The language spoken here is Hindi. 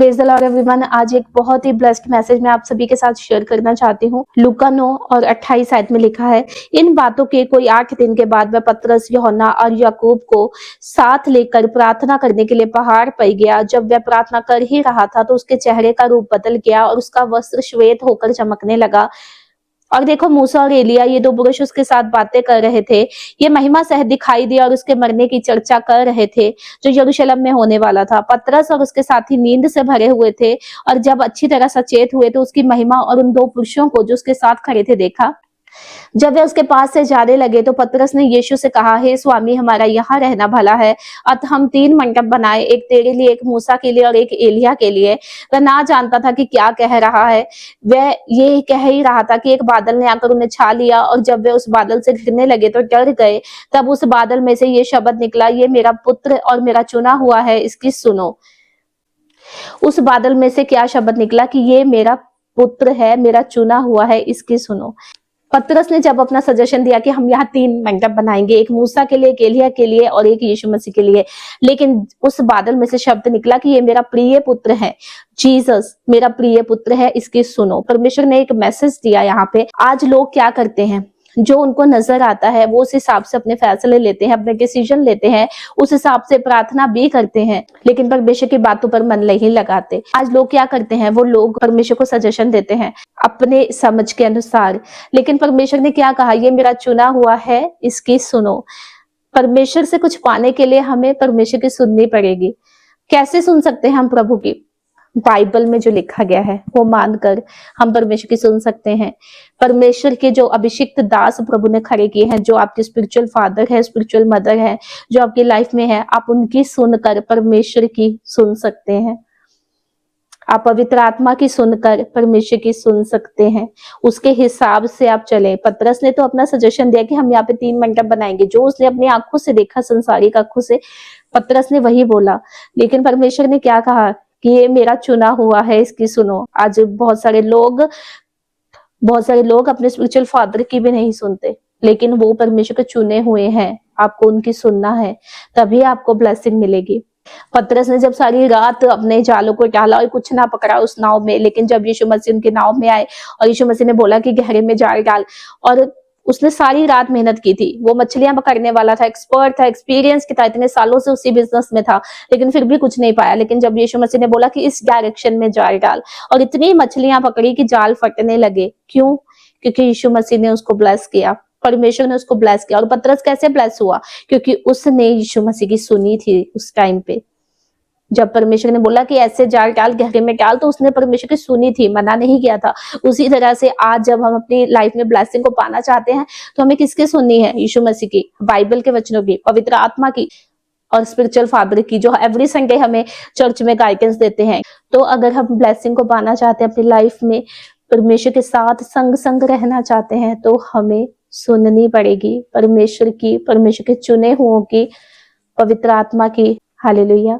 Praise the Lord everyone. आज एक बहुत ही ब्लेस्ड मैसेज मैं आप सभी के साथ शेयर करना चाहती हूँ। लूका 9 और 28 आयत में लिखा है, इन बातों के कोई 8 दिन के बाद वह पतरस, यूहन्ना और याकूब को साथ लेकर प्रार्थना करने के लिए पहाड़ पर गया। जब वह प्रार्थना कर ही रहा था तो उसके चेहरे का रूप बदल गया और उसका वस्त्र श्वेत होकर चमकने लगा। और देखो, मूसा और एलिया ये दो पुरुष उसके साथ बातें कर रहे थे। ये महिमा सहित दिखाई दिया और उसके मरने की चर्चा कर रहे थे जो यरूशलेम में होने वाला था। पतरस और उसके साथी नींद से भरे हुए थे और जब अच्छी तरह सचेत हुए तो उसकी महिमा और उन दो पुरुषों को जो उसके साथ खड़े थे देखा। जब वे उसके पास से जाने लगे तो पतरस ने यीशु से कहा, हे स्वामी, हमारा यहाँ रहना भला है। अतः हम 3 मंडप बनाए, एक तेरे लिए, एक मूसा के लिए और एक एलिया के लिए। वह ना जानता था कि क्या कह रहा है। वह ये कह ही रहा था कि एक बादल ने आकर उन्हें छा लिया और जब वे उस बादल से घिरने लगे तो डर गए। तब उस बादल में से ये शब्द निकला, ये मेरा पुत्र और मेरा चुना हुआ है, इसकी सुनो। उस बादल में से क्या शब्द निकला कि ये मेरा पुत्र है, मेरा चुना हुआ है, इसकी सुनो। पतरस ने जब अपना सजेशन दिया कि हम यहाँ 3 मंडप बनाएंगे, एक मूसा के लिए, एक एलिया के लिए और एक यीशु मसीह के लिए, लेकिन उस बादल में से शब्द निकला कि ये मेरा प्रिय पुत्र है, जीसस मेरा प्रिय पुत्र है, इसकी सुनो। परमेश्वर ने एक मैसेज दिया यहाँ पे। आज लोग क्या करते हैं, जो उनको नजर आता है वो उस हिसाब से अपने फैसले लेते हैं, अपने डिसीजन लेते हैं, उस हिसाब से प्रार्थना भी करते हैं, लेकिन परमेश्वर की बातों पर मन नहीं लगाते। आज लोग क्या करते हैं, वो लोग परमेश्वर को सजेशन देते हैं अपने समझ के अनुसार, लेकिन परमेश्वर ने क्या कहा, ये मेरा चुना हुआ है, इसकी सुनो। परमेश्वर से कुछ पाने के लिए हमें परमेश्वर की सुननी पड़ेगी। कैसे सुन सकते हैं हम प्रभु की? बाइबल में जो लिखा गया है वो मानकर हम परमेश्वर की सुन सकते हैं। परमेश्वर के जो अभिषिक्त दास प्रभु ने खड़े किए हैं, जो आपके स्पिरिचुअल फादर है, स्पिरिचुअल मदर है, जो आपकी लाइफ में है, आप उनकी सुनकर परमेश्वर की सुन सकते हैं। आप पवित्र आत्मा की सुनकर परमेश्वर की सुन सकते हैं। उसके हिसाब से आप चलें। पतरस ने तो अपना सजेशन दिया कि हम यहाँ पे 3 मंडप बनाएंगे, जो उसने अपनी आंखों से देखा, संसारिक आंखों से, पतरस ने वही बोला। लेकिन परमेश्वर ने क्या कहा कि ये मेरा चुना हुआ है, इसकी सुनो। आज बहुत सारे लोग अपने स्पिरिचुअल फादर की भी नहीं सुनते, लेकिन वो परमेश्वर के चुने हुए हैं। आपको उनकी सुनना है, तभी आपको ब्लेसिंग मिलेगी। पतरस ने जब सारी रात अपने जालों को डाला और कुछ ना पकड़ा उस नाव में, लेकिन जब यीशु मसीह उनके नाव में आए और यीशु मसीह ने बोला कि गहरे में जाल डाल, और उसने सारी रात मेहनत की थी। वो मछलियां पकड़ने वाला था, एक्सपर्ट था, एक्सपीरियंस था, इतने सालों से उसी बिजनेस में था, लेकिन फिर भी कुछ नहीं पाया। लेकिन जब यीशु मसीह ने बोला कि इस डायरेक्शन में जाल डाल, और इतनी मछलियां पकड़ी कि जाल फटने लगे। क्यों? क्योंकि यीशु मसीह ने उसको ब्लेस किया, परमेश्वर ने उसको ब्लेस किया। और पतरस कैसे ब्लेस हुआ? क्योंकि उसने यीशु मसीह की सुनी थी। उस टाइम पे जब परमेश्वर ने बोला कि ऐसे जाल डाल, गहरे में डाल, तो उसने परमेश्वर की सुनी थी, मना नहीं किया था। उसी तरह से आज जब हम अपनी लाइफ में ब्लेसिंग को पाना चाहते हैं तो हमें किसकी सुननी है? यीशु मसीह की, बाइबल के वचनों की, पवित्र आत्मा की और स्पिरिचुअल फादर की, जो एवरी संडे हमें चर्च में गाइडेंस देते हैं। तो अगर हम ब्लेसिंग को पाना चाहते हैं अपनी लाइफ में, परमेश्वर के साथ संग संग रहना चाहते हैं, तो हमें सुननी पड़ेगी परमेश्वर की, परमेश्वर के चुने हुओं की, पवित्र आत्मा की। हालेलुया।